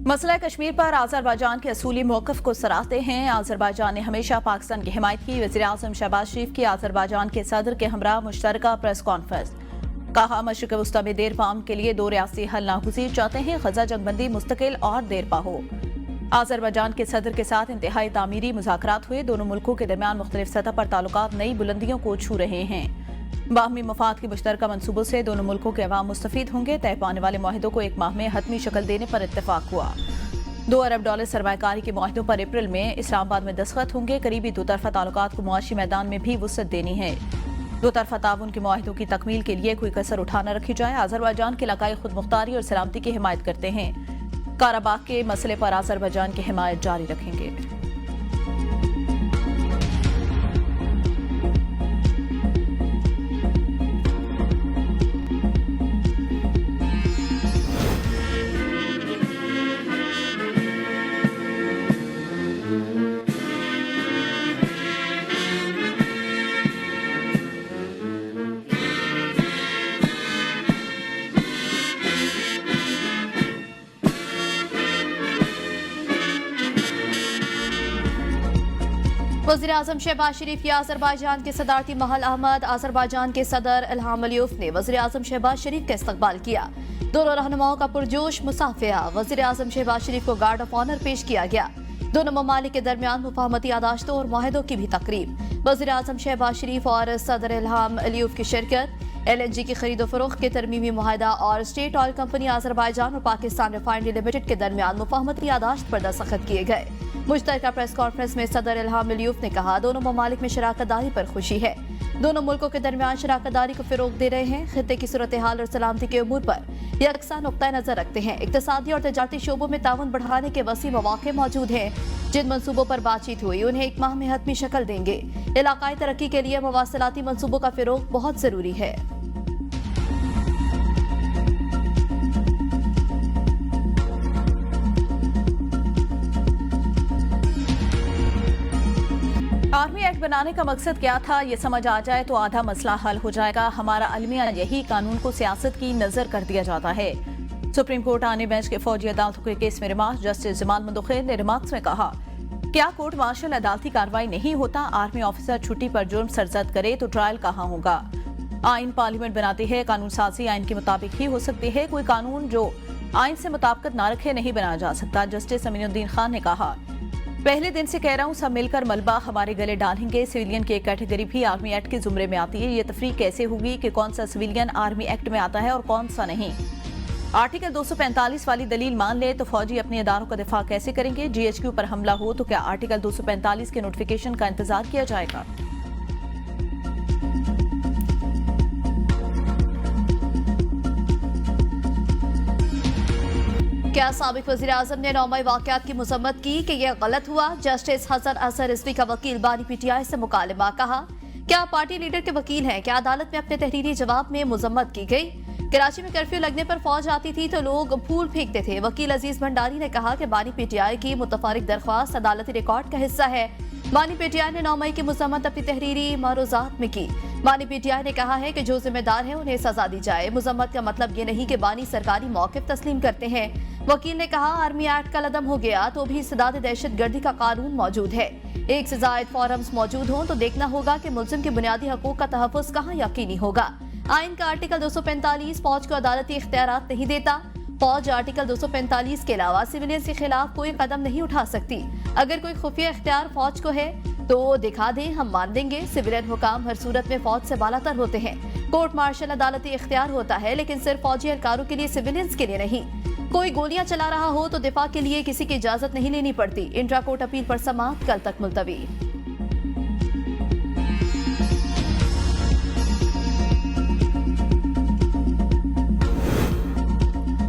मसला कश्मीर पर आज़रबाईजान के असूली मौक़िफ़ को सराहते हैं। आज़रबाईजान ने हमेशा पाकिस्तान की हिमायत की। वज़ीर आज़म शहबाज शरीफ की आज़रबाईजान के सदर के हमरा मुश्तरका प्रेस कॉन्फ्रेंस। कहा, मशरिक़ वस्ता में देर पाम के लिए दो रियासी हल नागुज़ीर चाहते हैं। ग़ज़ा जंगबंदी मुस्तकिल और देरपा हो। आज़रबाईजान के सदर के साथ इंतहाई तामीरी मुज़ाकरात हुए। दोनों मुल्कों के दरमियान मुख्तलिफ सतह पर ताल्लुकात नई बुलंदियों को छू रहे हैं। बाहमी मफाद के मुश्तरका मनसूबों से दोनों मुल्कों के अवाम मुस्तफीद होंगे। तय पाने वाले माहिदों को एक माह में हतमी शक्ल देने पर इत्तेफाक हुआ। $2 अरब सरमायाकारी के माहिदों पर अप्रैल में इस्लामाबाद में दस्तखत होंगे। करीबी दो तरफा ताल्लुकात को मुआशी मैदान में भी वुसअत देनी है। दो तरफा ताउन के माहिदों की तकमील के लिए कोई कसर उठा न रखी जाए। आज़रबाईजान की इलाकाई खुद मुख्तारी और सलामती की हिमायत करते हैं। काराबाग के मसले पर आज़रबाईजान की हिमायत जारी रखेंगे। वज़ीर आज़म शहबाज शरीफ की आज़रबाईजान के सदारती महल अहमद। आज़रबाईजान के सदर इल्हाम अलीयव ने वज़ीर आज़म शहबाज शरीफ का इस्तकबाल किया। दोनों रहनुमाओं का पुरजोश मुसाफिया। वज़ीर आज़म शहबाज शरीफ को गार्ड ऑफ ऑनर पेश किया गया। दोनों ममालिक के दरमियान मुफाहमती यादाश्तों और माहिदों की भी तकरीब। वज़ीर आज़म शहबाज शरीफ और सदर इल्हाम अलीयव की शिरकत। LNG की खरीदो फरोख्त के तरमीमी मुआहदा और स्टेट ऑयल कंपनी आज़रबाईजान और पाकिस्तान रिफाइनरी लिमिटेड के दरमियान मुफाहमती यादाश्त पर दस्तखत किए गए। मुश्तरका प्रेस कॉन्फ्रेंस में सदर इल्हाम अलीयव ने कहा, दोनों ममालिक में शराकतदारी पर खुशी है। दोनों मुल्कों के दरमियान शराकतदारी को फिरोग दे रहे हैं। खित्ते की सूरत हाल और सलामती के उमूर पर यकसा नुक्ता नजर रखते हैं। इक्तिसादी और तजारती शोबों में ताउन बढ़ाने के वसी मौके मौजूद हैं। जिन मनसूबों पर बातचीत हुई उन्हें एक माह में हतमी शक्ल देंगे। इलाकाई तरक्की के लिए मवासिलाती मनसूबों का फिरोग बहुत जरूरी है। आर्मी एक्ट बनाने का मकसद क्या था, ये समझ आ जाए तो आधा मसला हल हो जाएगा। हमारा अलमिया यही, कानून को सियासत की नजर कर दिया जाता है। सुप्रीम कोर्ट आने बेंच के फौजी अदालतों के केस में रिमार्क। जस्टिस जमान मंदोखेर ने रिमार्क्स में कहा, क्या कोर्ट मार्शल अदालती कार्रवाई नहीं होता? आर्मी ऑफिसर छुट्टी पर जुर्म सरजद करे तो ट्रायल कहाँ होगा? आइन पार्लियामेंट बनाती है, कानून साजी आइन के मुताबिक ही हो सकती है। कोई कानून जो आइन से मुताबिकत ना रखे नहीं बनाया जा सकता। जस्टिस अमीनुद्दीन खान ने कहा, पहले दिन से कह रहा हूं, सब मिलकर मलबा हमारे गले डालेंगे। सिविलियन की एक कैटेगरी भी आर्मी एक्ट के जुमरे में आती है। ये तफरीक कैसे होगी कि कौन सा सिविलियन आर्मी एक्ट में आता है और कौन सा नहीं? आर्टिकल 245 वाली दलील मान ले तो फौजी अपने इदारों का दिफा कैसे करेंगे? GHQ पर हमला हो तो क्या आर्टिकल 245 के नोटिफिकेशन का इंतजार किया जाएगा? क्या साबिक वज़ीर आज़म ने 9 मई वाक़यात की मज़म्मत की कि यह गलत हुआ? जस्टिस हसन असर रिजवी का वकील बानी PTI से मुकालमा। कहा, क्या पार्टी लीडर के वकील हैं? क्या अदालत में अपने तहरीरी जवाब में मज़म्मत की गई? कराची में कर्फ्यू लगने पर फौज आती थी तो लोग फूल फेंकते थे। वकील अजीज भंडारी ने कहा कि बानी PTI की मुतफारिक दरख्वास्त अदालती रिकॉर्ड का हिस्सा है। बानी PTI ने 9 मई की मज़म्मत अपनी तहरीरी मारूजात में की। बानी PTI ने कहा है कि जो जिम्मेदार है उन्हें सजा दी जाए। मज़म्मत का मतलब ये नहीं कि बानी सरकारी मौक़िफ़ तस्लीम करते हैं। वकील ने कहा, आर्मी एक्ट का लदम हो गया तो भी सदाद दहशत गर्दी का कानून मौजूद है। एक से ज़ायद फॉरम्स मौजूद हों तो देखना होगा कि मुल्ज़िम के बुनियादी हकूक़ का तहफ़्फ़ुज़ कहाँ यकीनी होगा। आइन का आर्टिकल 245 फौज को अदालती इख्तियारात नहीं देता। फौज आर्टिकल 245 के अलावा सिविलियंस के खिलाफ कोई कदम नहीं उठा सकती। अगर कोई खुफिया इख्तियार फौज को है तो दिखा दें, हम मान देंगे। सिविलियन हुकाम हर सूरत में फौज से बालातर होते हैं। कोर्ट मार्शल अदालती इख्तियार होता है, लेकिन सिर्फ फौजी एहलकारों के लिए, सिविलियंस के लिए नहीं। कोई गोलियां चला रहा हो तो दिफा के लिए किसी की इजाजत नहीं लेनी पड़ती। इंट्रा कोर्ट अपील पर समाअत कल तक मुलतवी।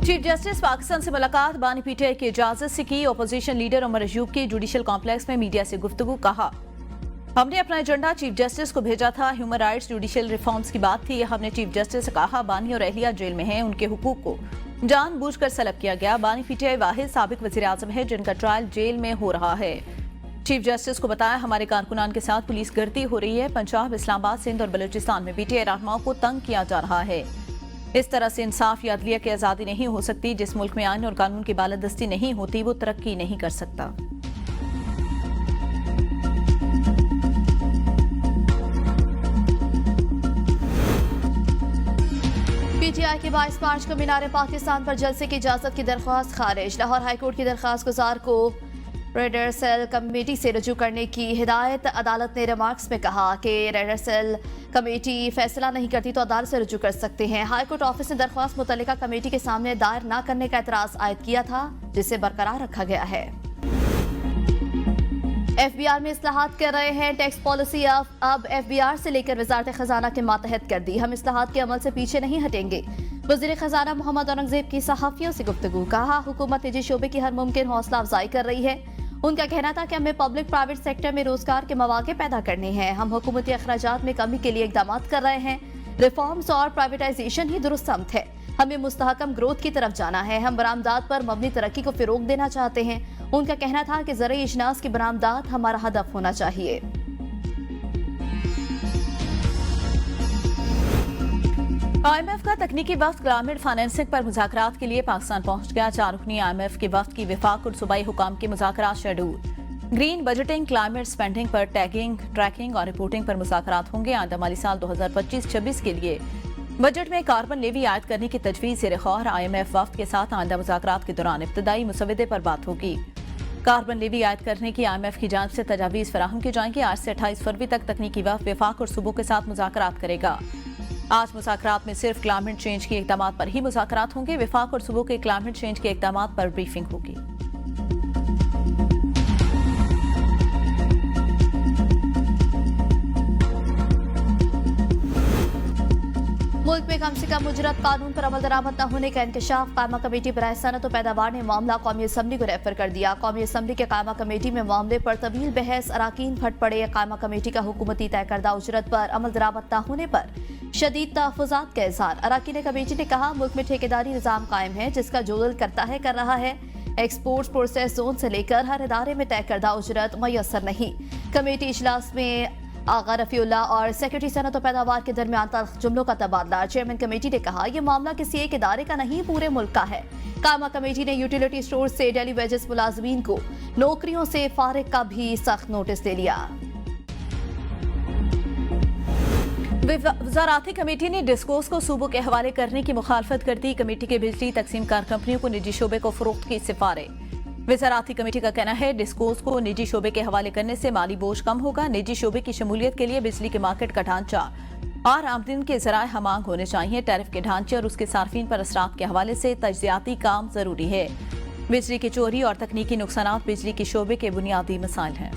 चीफ जस्टिस पाकिस्तान से मुलाकात। बानी PTI की इजाजत से की। अपोजिशन लीडर उमर अयूब की जुडिशल कॉम्प्लेक्स में मीडिया से गुफ्तगू। कहा, हमने अपना एजेंडा चीफ जस्टिस को भेजा था। ह्यूमन राइट्स जुडिशल रिफॉर्म्स की बात थी। हमने चीफ जस्टिस से कहा, बानी और अहलिया जेल में हैं, उनके हुकूक को जानबूझकर सलब किया गया। बानी PTI वाहिद साबिक वज़ीर आज़म है जिनका ट्रायल जेल में हो रहा है। चीफ जस्टिस को बताया, हमारे कारकुनान के साथ पुलिस गर्दी हो रही है। पंजाब, इस्लामाबाद, सिंध और बलूचिस्तान में PTI रहनुमाओं को तंग किया जा रहा है। इस तरह से इंसाफ या अदलिया की आज़ादी नहीं हो सकती। जिस मुल्क में आइन और कानून की बालादस्ती नहीं होती वो तरक्की नहीं कर सकता। पीटीआई के 22 मार्च को मीनार पाकिस्तान पर जलसे की इजाजत की दरख्वास्त खारिज। लाहौर हाईकोर्ट की दरख्वास्त गुजार को रेडर सेल कमेटी से रजू करने की हिदायत। अदालत ने रिमार्क्स में कहा कि रेडर सेल कमेटी फैसला नहीं करती तो अदालत से रजू कर सकते हैं। हाईकोर्ट ऑफिस ने दरख्वास्त मुतल्लिका कमेटी के सामने दायर न करने का एतराज आयद किया था, जिसे बरकरार रखा गया है। एफबीआर में इस्लाहात कर रहे हैं। टैक्स पॉलिसी अब एफबीआर से लेकर वजारत खजाना के मातहत कर दी। हम इस्लाहात के अमल से पीछे नहीं हटेंगे। वजीर खजाना मोहम्मद औरंगजेब की सहाफियों से गुफ्तगू। कहा हुकूमत निजी शोबे की हर मुमकिन हौसला अफजाई कर रही है। उनका कहना था कि हमें पब्लिक प्राइवेट सेक्टर में रोजगार के मौके पैदा करने हैं। हम हुकूमती अखराजात में कमी के लिए इकदाम कर रहे हैं। रिफॉर्म्स और प्राइवेटाइजेशन ही दुरुस्त समत है। हमें मुस्तहकम ग्रोथ की तरफ जाना है। हम बरामदात पर मबनी तरक्की को फिरोग देना चाहते हैं। उनका कहना था कि ज़राई इजनास की बरामदात हमारा हदफ होना चाहिए। IMF का तकनीकी वफ्द ग्रामीण फाइनेंसिंग पर मुज़ाकरात के लिए पाकिस्तान पहुंच गया। 4 रुकनी IMF के वफ्द की विफाक और सूबाई हुकाम के मुज़ाकरात schedule. Green budgeting, climate spending पर टैगिंग, ट्रैकिंग और रिपोर्टिंग पर मुज़ाकरात होंगे। आइंदा माली साल 2025-26 के लिए बजट में कार्बन लेवी आयद करने की तजवीज़ ज़ेर गौर। IMF वफ्द के साथ आइंदा मुज़ाकरात के दौरान इब्तदाई मुसवदे पर बात होगी। कार्बन लेवी आयद करने की IMF की जानिब से तजावीज़ फराहम की जाएंगी। आज से 28 फरवरी तक तकनीकी वफ्द विफाक और सूबों के साथ मुज़ाकरात करेगा। आज मुज़ाकरात में सिर्फ क्लाइमेट चेंज के इक़दामात पर ही मुज़ाकरात होंगे। विफाक और सूबों के क्लाइमेट चेंज के इक़दामात पर ब्रीफिंग होगी। मुल्क में कम से कम उजरत कानून पर अमल दरामद न होने का इंकशाफ। कायमा कमेटी बराए सनत और पैदावार ने मामला कौमी असम्बली को रेफर कर दिया। कौमी असम्बली के कायमा कमेटी में मामले पर तवील बहस, अराकीन फट पड़े। कायमा कमेटी का हुकूमती तय करदा उजरत पर अमल दरामद न होने पर शदीद तहफ़्फ़ुज़ात का इज़हार। अराकीन कमेटी ने कहा मुल्क में ठेकेदारी निज़ाम कायम है, जिसका जो दिल करता है कर रहा है। एक्सपोर्ट प्रोसेस जोन से लेकर हर इदारे में तय करदा उजरत मैसर नहीं। कमेटी इजलास में आगा रफीउल्ला और सेक्रेटरी सनत और पैदावार के दरमियान तल्ख जुमलों का तबादला। चेयरमैन कमेटी ने कहा यह मामला किसी एक इदारे का नहीं, पूरे मुल्क का है। कायमा कमेटी ने यूटिलिटी स्टोर से डेली वेजेस मुलाजमीन को नौकरियों से फारिग का भी सख्त नोटिस दे लिया। वज़ाराती कमेटी ने डिस्कोस को सूबों के हवाले करने की मुखालफत कर दी। कमेटी के बिजली तकसीम कार कंपनियों को निजी शोबे को फरोख्त की सिफारिश। वज़ाराती कमेटी का कहना है डिस्कोस को निजी शोबे के हवाले करने से माली बोझ कम होगा। निजी शोबे की शमूलियत के लिए बिजली के मार्केट का ढांचा और आमदनी के ज़राए हमांग होने चाहिए। टैरिफ के ढांचे और उसके सार्फिन पर असरात के हवाले से तज्ज़ियाती काम जरूरी है। बिजली की चोरी और तकनीकी नुकसान बिजली के शोबे के बुनियादी मसाइल हैं।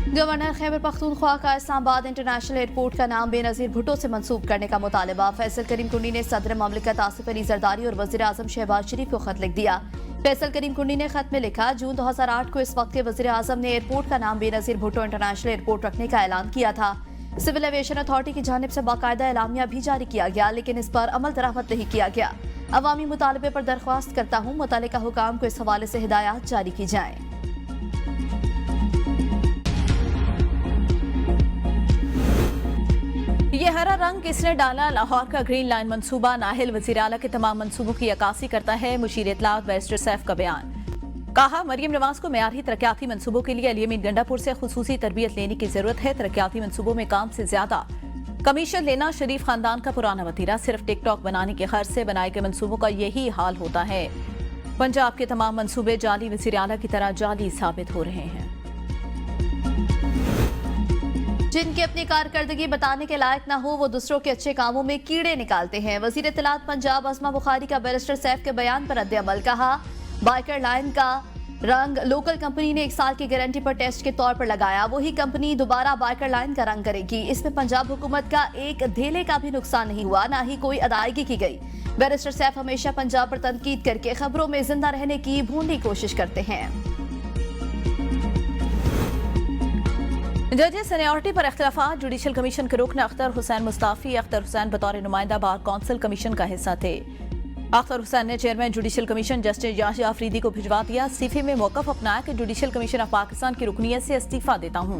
गवर्नर खैबर पख्तूनख्वा का इस्लामाबाद इंटरनेशनल एयरपोर्ट का नाम बेनज़ीर भुट्टो से मंसूब करने का मुतालबा। फैसल करीम कुंडी ने सदर ममलिकत आसिफ अली जरदारी और वज़ीर आज़म शहबाज शरीफ को खत लिख दिया। फैसल करीम कुंडी ने खत में लिखा जून 2008 को इस वक्त के वज़ीर आज़म ने एयरपोर्ट का नाम बेनज़ीर भुट्टो इंटरनेशनल एयरपोर्ट रखने का ऐलान किया था। सिविल एविएशन अथॉरिटी की जानिब से बाकायदा एलामिया भी जारी किया गया, लेकिन इस पर अमल दरामद नहीं किया गया। अवामी मुतालबे पर दरख्वास्त करता हूँ मुतल्लिका हुकाम को इस हवाले से हिदायत जारी की जाए। ये हरा रंग किसने डाला? लाहौर का ग्रीन लाइन मंसूबा नाहिल वज़ीर आला के तमाम मंसूबों की अक्कासी करता है। मुशीर इत्तलात बैरिस्टर सैफ का बयान। कहा मरियम नवाज को मेयारी तरक्याती मंसूबों के लिए अली-अमीन गंडापुर से खुसूसी तरबियत लेने की जरूरत है। तरक्याती मंसूबों में काम से ज्यादा कमीशन लेना शरीफ खानदान का पुराना वतीरा। सिर्फ टिकटॉक बनाने के खर्च से बनाए गए मंसूबों का यही हाल होता है। पंजाब के तमाम मंसूबे जाली वज़ीर आला की तरह जाली साबित हो रहे हैं। जिनकी अपनी कारकर्दगी बताने के लायक ना हो वो दूसरों के अच्छे कामों में कीड़े निकालते हैं। वज़ीर इत्तलात पंजाब अस्मा बुखारी का बैरिस्टर सैफ के बयान पर रद्द-ए-अमल। कहा बाइकर लाइन का रंग लोकल कंपनी ने 1 साल की गारंटी पर टेस्ट के तौर पर लगाया, वही कंपनी दोबारा बाइकर लाइन का रंग करेगी। इसमें पंजाब हुकूमत का एक धेले का भी नुकसान नहीं हुआ, ना ही कोई अदायगी की गई। बैरिस्टर सैफ हमेशा पंजाब पर तनकीद करके खबरों में जिंदा रहने की भूंडी कोशिश करते हैं। जजेस सीनियरिटी पर इख्तिलाफात। जुडिशल कमीशन के रुकन अख्तर हुसैन मुस्ताफी अख्तर हुसैन बतौर नुमाइंदा बार कौंसिल कमीशन का हिस्सा थे। अख्तर हुसैन ने chairman judicial commission justice Yahya Afridi को भिजवा दिया। इस्तीफे में मौकफ अपनाया कि जुडिशल कमीशन ऑफ पाकिस्तान की रुकनियत से इस्तीफा देता हूँ।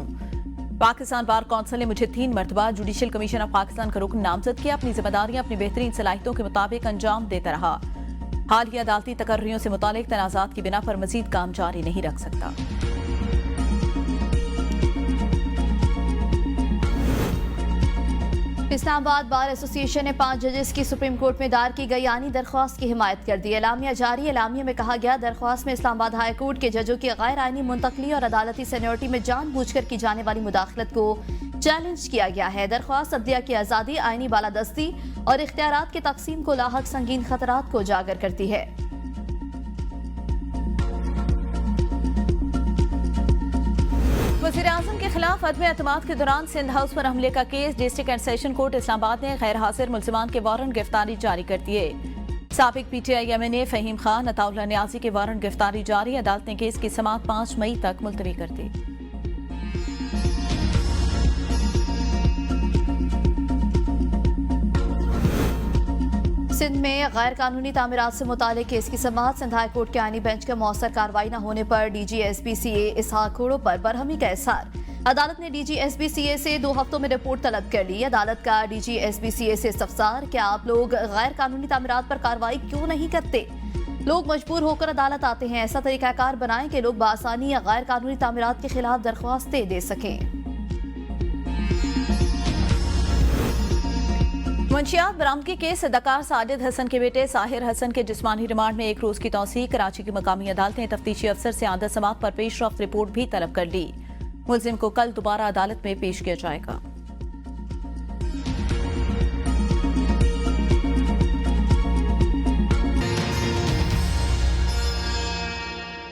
पाकिस्तान बार कौंसिल ने मुझे 3 मरतबा जुडिशल कमीशन ऑफ पाकिस्तान का रुकन नामजद किया। अपनी जिम्मेदारियां अपनी बेहतरीन सलाहियतों के मुताबिक अंजाम देता रहा। हालिया अदालती तकर्रियों से मुतालिक तनाज़ात की बिना पर मजीद काम जारी नहीं रख सकता। इस्लामाबाद बार एसोसिएशन ने 5 जजेस की सुप्रीम कोर्ट में दायर की गई आनी दरख्वास्त की हिमायत कर दी। एलामिया जारी। एलामिया में कहा गया, दरख्वास्त में इस्लामाबाद हाई कोर्ट के जजों की गैर आइनी मुंतकली और अदालती सीनियरिटी में जानबूझकर की जाने वाली मुदाखलत को चैलेंज किया गया है। दरख्वास्त अदलिया की आज़ादी, आइनी बालादस्ती और इख्तियारात के तकसीम को लाहक संगीन खतरात को उजागर करती है। वज़ीर-ए-आज़म के खिलाफ अदम एतमाद के दौरान सिंध हाउस पर हमले का case district and session court Islamabad ने गैर हाजिर मुल्ज़िमान के वारंट गिरफ्तारी जारी कर दिए। साबिक PTI MNA फ़हीम खान, अताउल्लाह नियाज़ी के वारंट गिरफ्तारी जारी। अदालत ने केस की समाअत 5 मई तक मुलतवी कर दी। सिंध में गैर कानूनी तामीरात से मुतालिक केस की समाअत। सिंध हाई कोर्ट के आईनी बेंच के मौसर कार्रवाई न होने पर DG SPCA इसहाक खोड़ो पर बरहमी का एहसार। अदालत ने DG SPCA से 2 हफ्तों में रिपोर्ट तलब कर ली। अदालत का DG SPCA से इस्तफसार, क्या आप लोग गैर कानूनी तामीरात पर कार्रवाई क्यों नहीं करते? लोग मजबूर होकर अदालत आते हैं, ऐसा तरीकाकार बनाएं कि लोग बआसानी या गैर कानूनी तामीरात के खिलाफ दरख्वास्तें दे सकें। मुंशियात बरामदगी केस अदाकार साजिद हसन के बेटे साहिर हसन के जिस्मानी रिमांड में 1 रोज की तौसीह। कराची की मकामी अदालत ने तफ्तीशी अफसर से आदत समात पर पेशरफ्त रिपोर्ट भी तलब कर ली। मुलजिम को कल दोबारा अदालत में पेश किया जाएगा।